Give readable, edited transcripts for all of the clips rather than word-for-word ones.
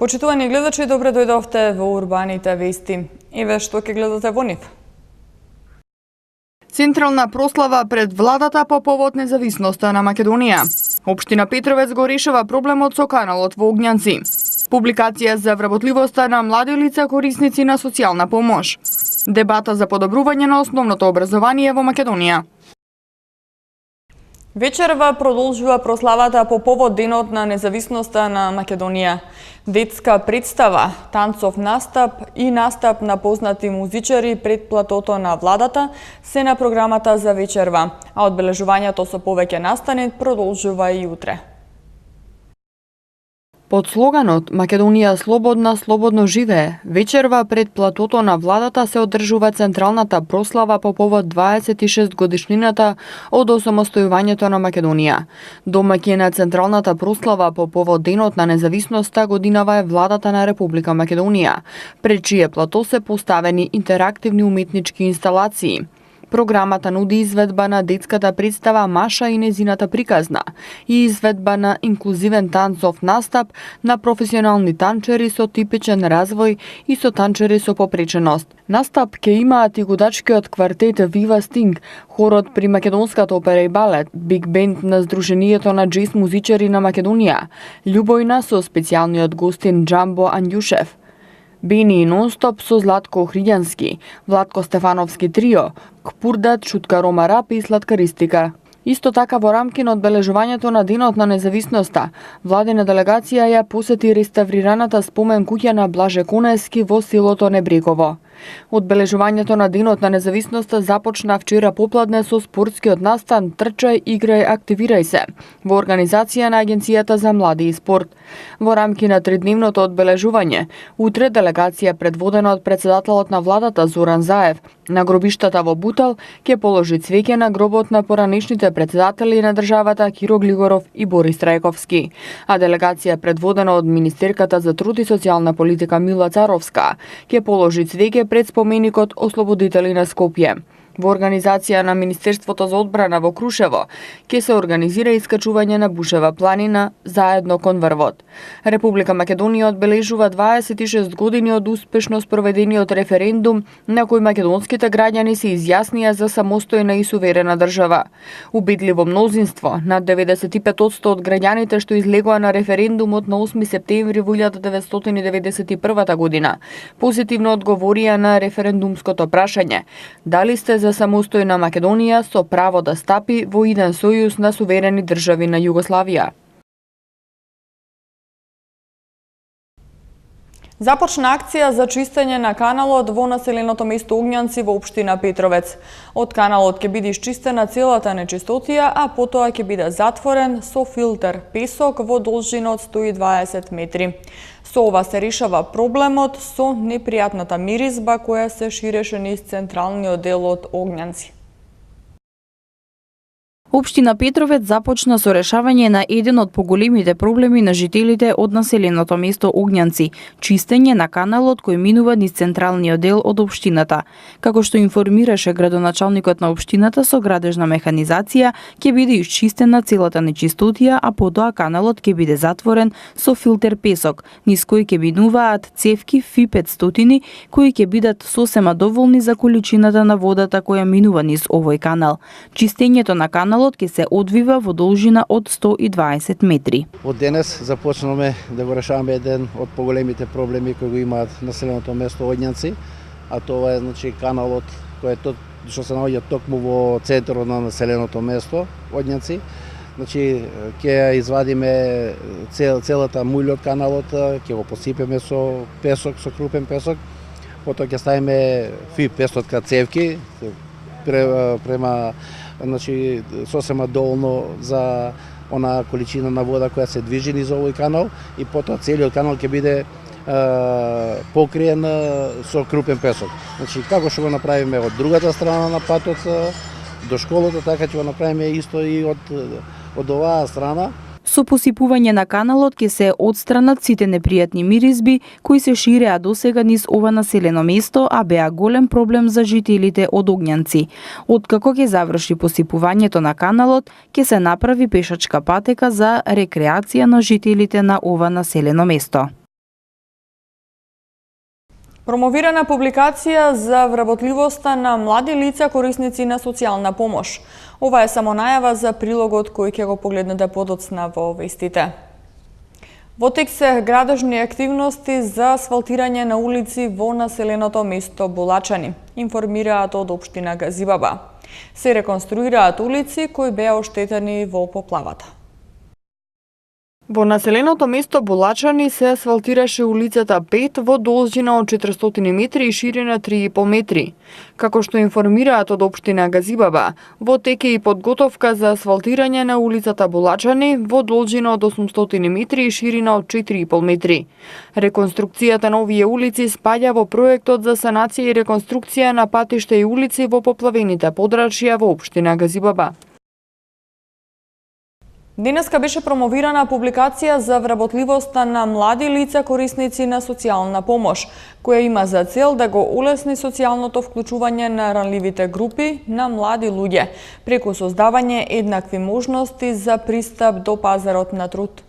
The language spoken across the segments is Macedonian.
Почитувани гледачи, добре дојдовте во Урбаните вести. Еве што ќе гледате во нив. Централна прослава пред владата по повод независноста на Македонија. Општина Петровец го решава проблемот со каналот во Огњанци. Публикација за вработливоста на млади лица корисници на социјална помош. Дебата за подобрување на основното образование во Македонија. Вечерва продолжува прославата по повод Денот на независноста на Македонија. Детска представа, танцов настап и настап на познати музичари пред платото на владата се на програмата за вечерва, а одбележувањето со повеќе настани продолжува и утре. Под слоганот Македонија слободна, слободно живее, вечерва пред платото на владата се одржува централната прослава по повод 26 годишнината од осамостојувањето на Македонија. Домаќин на централната прослава по повод Денот на независноста годинава е владата на Република Македонија, пред чие плато се поставени интерактивни уметнички инсталации. Програмата нуди изведба на детската представа Маша и незината приказна и изведба на инклузивен танцов настап на професионални танчери со типичен развој и со танчери со попреченост. Настап ќе имаат и годачкиот квартет Вива Стинг, хорот при Македонската опера и балет, биг бенд на Сдруженијето на джез музичари на Македонија, Љубојна со специјалниот гостин Джамбо Анјушев, Бени и Нонстоп со Златко Охриѓански, Владко Стефановски трио, Кпурдат, Шутка Рома Рап и Сладкаристика. Исто така во рамки на одбележувањето на Денот на независноста, владина делегација ја посети реставрираната спомен куќа на Блаже Конески во селото Небрегово. Одбележувањето на Денот на независноста започна вчера попладне со спортскиот настан Трчај, играј, активирај се во организација на Агенцијата за млади и спорт. Во рамки на тридневното одбележување, утре делегација предводена од председателот на владата Зоран Заев на гробиштата во Бутал ќе положи цвеќе на гробот на поранешните председатели на државата Киро Глигоров и Борис Трајковски, а делегација предводена од министерката за труд и социјална политика Мила Царовска ќе положи цвеќе пред споменикот Ослободители на Скопје. Во организација на Министерството за одбрана во Крушево ќе се организира искачување на Бушева планина заедно кон врвот. Република Македонија одбележува 26 години од успешно спроведениот референдум на кој македонските граѓани се изјаснија за самостојна и суверена држава. Убедливо мнозинство, над 95% од граѓаните што излегоа на референдумот на 8 септември 1991 година, позитивно одговорија на референдумското прашање: дали сте за самостојна Македонија со право да стапи во иден сојуз на суверени држави на Југославија. Започна акција за чистење на каналот во населеното место Огњанци во општина Петровец. Од каналот ќе биде исчистена целата нечистотија, а потоа ќе биде затворен со филтер песок во должина од 120 метри. Со ова се решава проблемот со непријатната миризба која се ширеше низ централниот дел од Огњанци. Општина Петровец започна со решавање на еден од поголемите проблеми на жителите од населеното место Огњанци – чистење на каналот кој минува низ централниот дел од општината. Како што информираше градоначалникот на општината, со градежна механизација ќе биде исчистена целата нечистотија, а потоа каналот ќе биде затворен со филтер песок, низ кој ќе минуваат цевки Фи-500 кои ќе бидат сосема доволни за количината на водата која минува низ овој канал. Чистењето на каналот ќе се одвива во должина од 120 метри. Од денес започнаме да го решаваме еден од поголемите проблеми кои го имаат населеното место Огњанци, а тоа е каналот кој е што се наоѓа токму во центарот на населеното место Огњанци. Ќе извадиме целата мујле од каналот, ќе го посипеме со песок, со крупен песок, потоа ќе ставиме Фи-500 цевки према сосема доволно за она количина на вода која се движи низ овој канал, и потоа целиот канал ќе биде покриен со крупен песок. Како што го направиме од другата страна на патот до школата, така ќе го направиме исто и од оваа страна. Со посипување на каналот ќе се отстранат сите непријатни миризби кои се ширеа досега низ ова населено место, а беа голем проблем за жителите од Огњанци. Откако ќе заврши посипувањето на каналот, ќе се направи пешачка патека за рекреација на жителите на ова населено место. Промовирана публикација за вработливоста на млади лица корисници на социјална помош. Ова е само најава за прилогот кој ќе го погледнете подоцна во вестите. Во тек се градежни активности за асфалтирање на улици во населеното место Булачани, информираат од општина Газибаба. Се реконструираат улици кои беа оштетени во поплавата. Во населеното место Булачани се асфалтираше улицата 5 во должина од 400 метри и ширина 3,5 метри. Како што информираат од општина Газибаба, во тек е и подготовка за асфалтирање на улицата Булачани во должина од 800 метри и ширина од 4,5 метри. Реконструкцијата на овие улици спаѓа во проектот за санација и реконструкција на патишта и улици во поплавените подрачја во општина Газибаба. Денеска беше промовирана публикација за вработливоста на млади лица корисници на социјална помош, која има за цел да го улесни социјалното вклучување на ранливите групи на млади луѓе, преку создавање еднакви можности за пристап до пазарот на труд.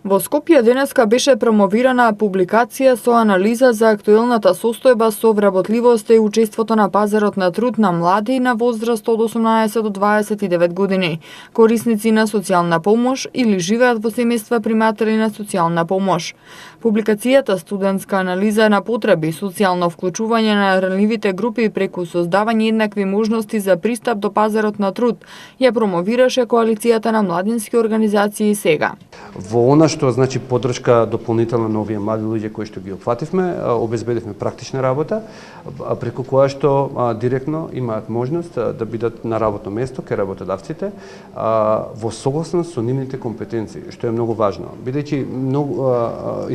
Во Скопје денеска беше промовирана публикација со анализа за актуелната состојба со вработливоста и учеството на пазарот на труд на млади на возраст од 18 до 29 години, корисници на социјална помош или живеат во семејства приматели на социјална помош. Публикацијата студентска анализа на потреби и социјално вклучување на ранливите групи преку создавање еднакви можности за пристап до пазарот на труд ја промовираше коалицијата на младински организации сега. Во она што значи поддршка дополнително на овие млади луѓе кои што ги опфативме, обезбедивме практична работа, преку која што директно имаат можност да бидат на работно место кај работодавците во согласност со нивните компетенции, што е многу важно. Бидејќи многу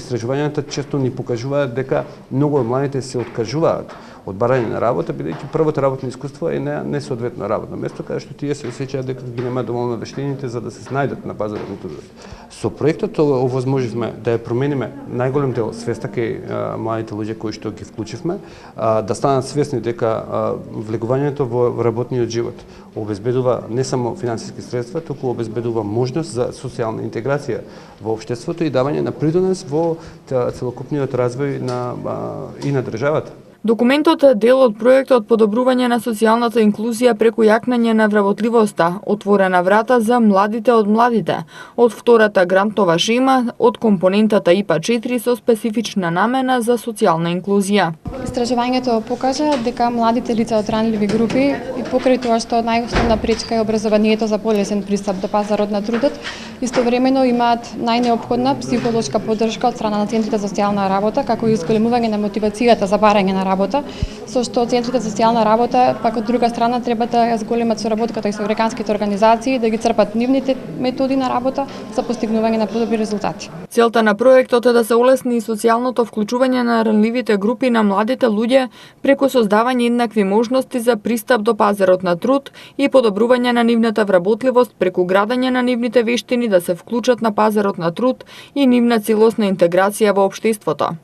истражувањата често ни покажуваат дека многу од младите се откажуваат од барање на работа, бидејќи првото работно искуство е несоодветно работно место, каде што тие се осеќаат дека ги немаат доволно вештините за да се снајдат на пазарот на трудот. Со проектот овозможивме да ја промениме најголем дел свеста кај младите луѓе кои што ги вклучивме, да станат свесни дека влегувањето во работниот живот обезбедува не само финансиски средства, туку обезбедува можност за социјална интеграција во општеството и давање на придонес во целокупниот развој и на државата. Документот е дел од проектот подобрување на социјалната инклузија преку јакнање на вработливоста, отворена врата за младите од младите, од втората грантова шема, од компонентата ИПА 4 со специфична намена за социјална инклузија. Истражувањето покажа дека младите лица од ранливи групи и покрај тоа што најосновна пречка е образованието за полесен пристап до пазарот на трудот, истовремено имаат најнеопходна психолошка поддршка од страна на центрите за социјална работа, како и зголемување на мотивацијата за барање на работа, со што центрите за социјална работа пак од друга страна треба да ја зголемат соработката и со граѓанските организации, да ги црпат нивните методи на работа за постигнување на подобри резултати. Целта на проектот е да се улесни социјалното вклучување на ранливите групи на младите луѓе преку создавање еднакви можности за пристап до пазарот на труд и подобрување на нивната вработливост преку градење на нивните вештини да се вклучат на пазарот на труд и нивна целосна интеграција во општеството.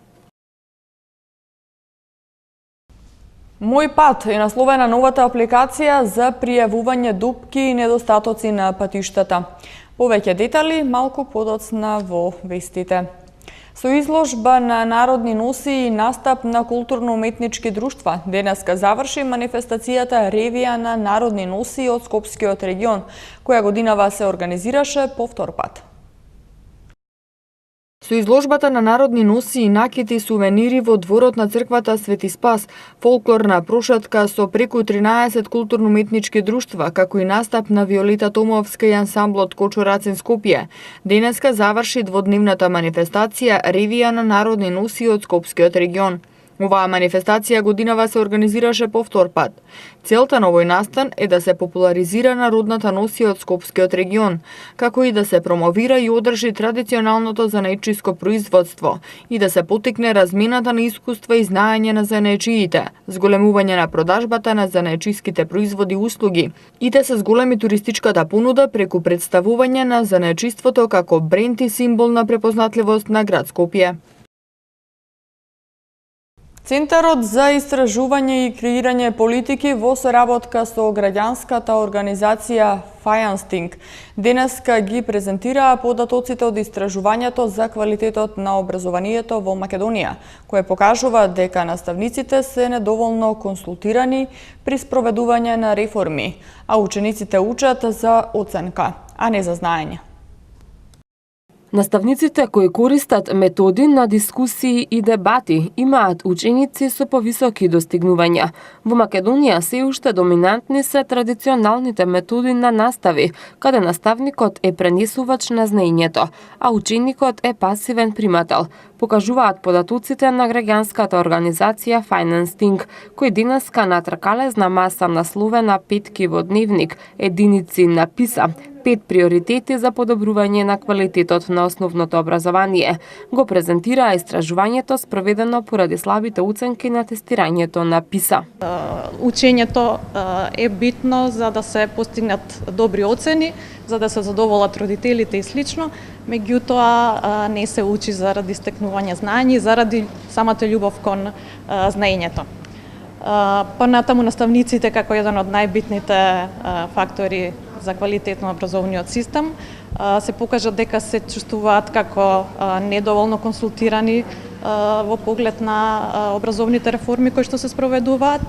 Мој пат е насловена новата апликација за пријавување дупки и недостатоци на патиштата. Повеќе детали малку подоцна во вестите. Со изложба на народни носи и настап на културно-уметнички друштва, денеска заврши манифестацијата Ревија на народни носи од Скопскиот регион, која годинава се организираше по втор пат. Со изложбата на народни носи и накити сувенири во дворот на црквата Свети Спас, фолклорна прошетка со преку 13 културно-уметнички друштва, како и настап на Виолета Томовска и ансамблот Кочурацин Скопје, денеска заврши дводневната манифестација Ревија на народни носи од Скопскиот регион. Оваа манифестација годинава се организираше по втор пат. Целта на овој настан е да се популаризира народната носија од Скопскиот регион, како и да се промовира и одржи традиционалното занаечиско производство и да се поттикне размената на искуства и знаење на занаечиите, зголемување на продажбата на занаечиските производи и услуги и да се зголеми туристичката понуда преку представување на занаечиството како бренд и символ на препознатливост на град Скопје. Центарот за истражување и креирање политики во соработка со граѓанската организација Фајанстинг денеска ги презентираа податоците од истражувањето за квалитетот на образованието во Македонија, кое покажува дека наставниците се недоволно консултирани при спроведување на реформи, а учениците учат за оценка, а не за знаење. Наставниците кои користат методи на дискусии и дебати имаат ученици со повисоки достигнувања. Во Македонија се уште доминантни се традиционалните методи на настави, каде наставникот е пренесувач на знаењето, а ученикот е пасивен примател, покажуваат податоците на граѓанската организација Фајнанстинг, кој денеска на тркалезна маса насловена петки во дневник, единици на ПИСА, 5 приоритети за подобрување на квалитетот на основното образование. Го презентираа истражувањето спроведено поради слабите оценки на тестирањето на ПИСА. Учењето е битно за да се постигнат добри оцени, за да се задоволат родителите и слично, меѓутоа не се учи заради стекнување знаење, заради самата љубов кон знаењето. Понатаму наставниците како еден од најбитните фактори за квалитет на образовниот систем се покажа дека се чувствуваат како недоволно консултирани во поглед на образовните реформи кои што се спроведуваат.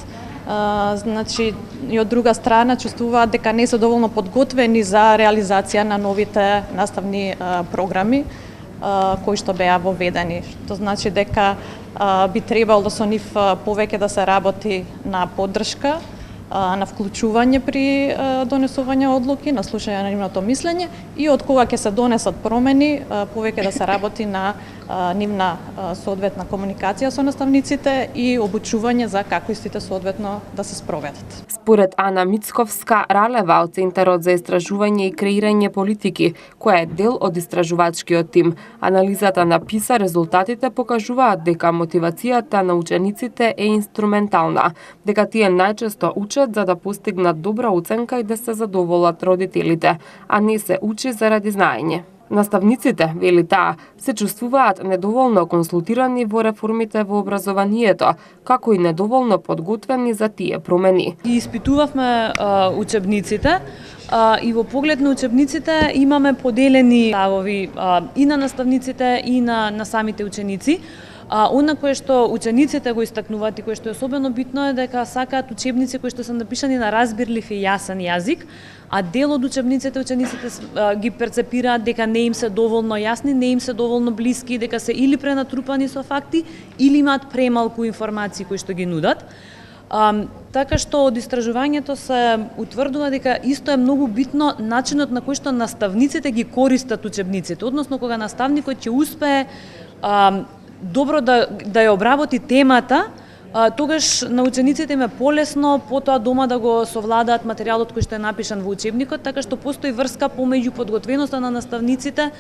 Значи, и од друга страна чувствуваат дека не се доволно подготвени за реализација на новите наставни програми кои што беа воведени. Што значи дека би требало со нив повеќе да се работи на поддршка, на вклучување при донесување одлуки, на слушање на нивното мислење и од кога ќе се донесат промени, повеќе да се работи на нивна соодветна комуникација со наставниците и обучување за како истите соодветно да се спроведат. Според Ана Мицковска Ралева од Центарот за истражување и креирање политики, која е дел од истражувачкиот тим, анализата на ПИСА резултатите покажуваат дека мотивацијата на учениците е инструментална, дека тие најчесто учат за да постигнат добра оценка и да се задоволат родителите, а не се учи заради знаење. Наставниците, вели таа, се чувствуваат недоволно консултирани во реформите во образованието, како и недоволно подготвени за тие промени. И испитувавме учебниците и во поглед на учебниците имаме поделени ставови и на наставниците и на самите ученици. Она кое што учениците го истакнуваат и кое што е особено битно е дека сакаат учебници кои што се напишани на разбирлив и јасен јазик, а дел од учебниците учениците ги перцепираат дека не им се доволно јасни, не им се доволно блиски, дека се или пренатрупани со факти или имаат премалку информации кои што ги нудат. Така што од истражувањето се утврдува дека исто е многу битно начинот на кој што наставниците ги користат учебниците, односно кога наставникот ќе успее добро да ја обработи темата, тогаш на учениците им е полесно потоа дома да го совладаат материјалот кој што е напишан во учебникот, така што постои врска помеѓу подготвеноста на наставниците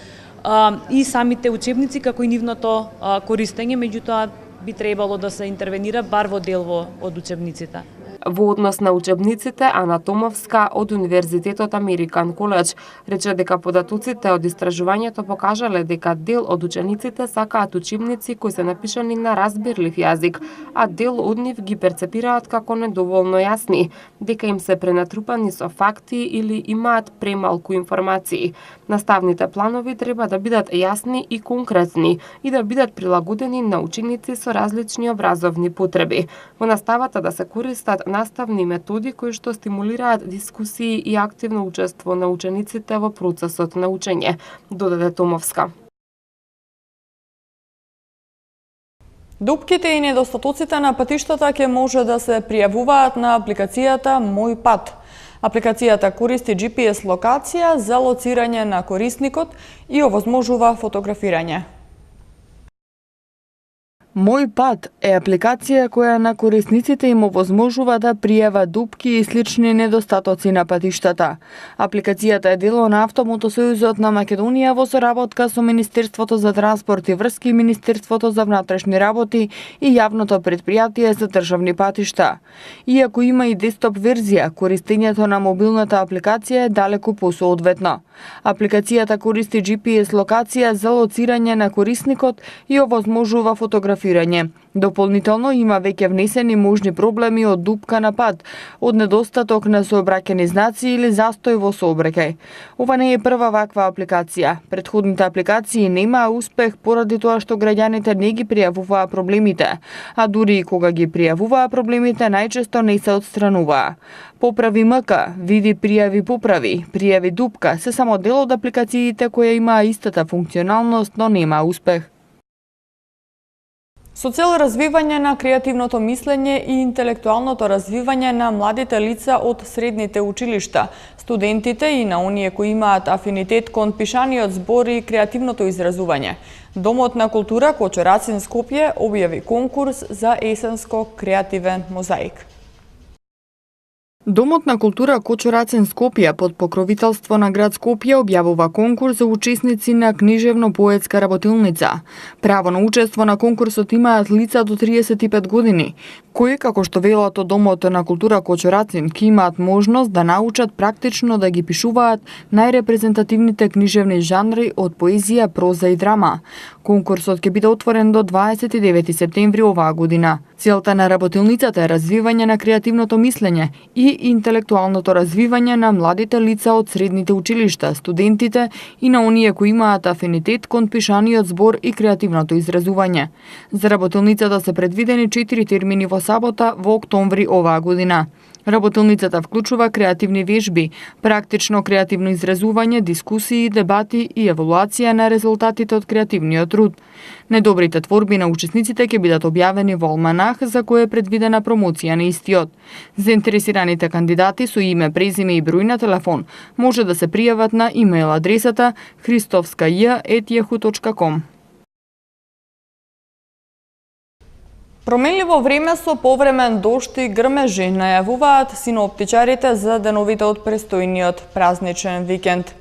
и самите учебници како и нивното користење, меѓутоа би требало да се интервенира бар во дел од учебниците. Во однос на учебниците, Ана Томовска од Универзитетот Американ Коледж рече дека податоците од истражувањето покажале дека дел од учениците сакаат учебници кои се напишани на разбирлив јазик, а дел од нив ги перцепираат како недоволно јасни, дека им се пренатрупани со факти или имаат премалку информации. Наставните планови треба да бидат јасни и конкретни и да бидат прилагодени на ученици со различни образовни потреби. Во наставата да се користат наставни методи кои што стимулираат дискусии и активно учество на учениците во процесот на учење, додаде Томовска. Дупките и недостатоците на патиштата ќе може да се пријавуваат на апликацијата Мој пат. Апликацијата користи GPS локација за лоцирање на корисникот и овозможува фотографирање. Мој пат е апликација која на корисниците им овозможува да пријава дупки и слични недостатоци на патиштата. Апликацијата е дел на Автомотосојузот на Македонија во соработка со Министерството за транспорт и врски, Министерството за внатрешни работи и јавното претпријатие за државни патишта. Иако има и десктоп верзија, користењето на мобилната апликација е далеку посоодветно. Апликацијата користи GPS локација за лоцирање на корисникот и овозможува фотографирање. Дополнително има веќе внесени можни проблеми од дупка на пат, од недостаток на сообраќајни знаци или застој во сообраќај. Ова не е прва ваква апликација. Претходните апликации немаа успех поради тоа што граѓаните не ги пријавуваа проблемите, а дури и кога ги пријавуваа проблемите најчесто не се отстрануваа. Поправи МК, види пријави поправи, пријави дупка се само дел од апликациите кои имаа истата функционалност, но нема успех. Со цел развивање на креативното мислење и интелектуалното развивање на младите лица од средните училишта, студентите и на оние кои имаат афинитет кон пишаниот збор и креативното изразување, Домот на култура Кочурацин Скопје објави конкурс за есенско креативен мозаик. Домот на култура Кочурацин Скопје под покровителство на град Скопје објавува конкурс за учесници на книжевно-поетска работилница. Право на учество на конкурсот имаат лица до 35 години, кои, како што велат од Домот на култура Кочурацин, ќе имаат можност да научат практично да ги пишуваат најрепрезентативните книжевни жанри од поезија, проза и драма. Конкурсот ќе биде отворен до 29 септември оваа година. Целта на работилницата е развивање на креативното мислење и интелектуалното развивање на младите лица од средните училишта, студентите и на оние кои имаат афинитет кон пишаниот збор и креативното изразување. За работилницата се предвидени 4 термини во сабота во октомври оваа година. Работилницата вклучува креативни вежби, практично креативно изразување, дискусии, дебати и евалуација на резултатите од креативниот труд. Недобрите творби на учесниците ќе бидат објавени во алманах за кој е предвидена промоција на истиот. Заинтересираните кандидати со име, презиме и број на телефон може да се пријават на имейл адресата hristovskaja@yahoo.com. Променливо време со повремен дожд и грмежи најавуваат синоптичарите за деновите од престојниот празничен викенд.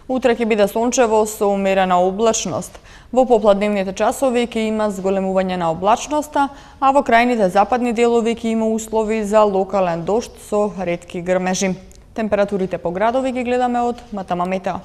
Утре ќе биде сончево со умерена облачност. Во попладневните часови ќе има зголемување на облачноста, а во крајните западни делови ќе има услови за локален дожд со ретки грмежи. Температурите по градови ги гледаме од Матама Метео.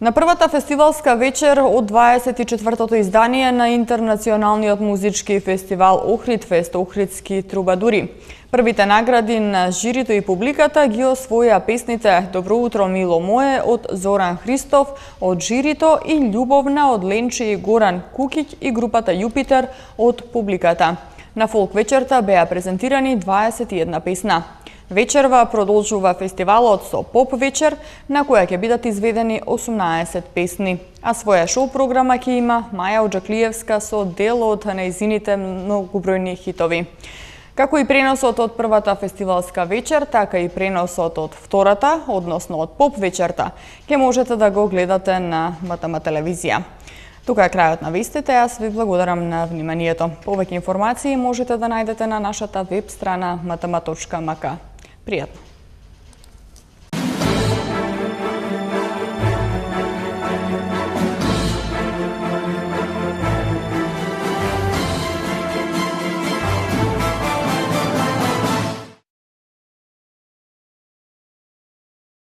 На првата фестивалска вечер од 24-тото издание на интернационалниот музички фестивал Охридфест, Охридски трубадури. Првите награди на жирито и публиката ги освоја песните Добро утро, мило мое од Зоран Христов од жирито и Љубовна од Ленче и Горан Кукиќ и групата Јупитер од публиката. На фолк вечерта беа презентирани 21 песна. Вечерва продолжува фестивалот со поп вечер, на која ќе бидат изведени 18 песни. А своја шоу програма ќе има Маја Оджаклиевска со дел од нејзините многобројни хитови. Како и преносот од првата фестивалска вечер, така и преносот од втората, односно од поп вечерта, ќе можете да го гледате на МТМ телевизија. Тука е крајот на вестите, јас ви благодарам на вниманието. Повеќе информации можете да најдете на нашата веб страна mtm.mk. Пријатно!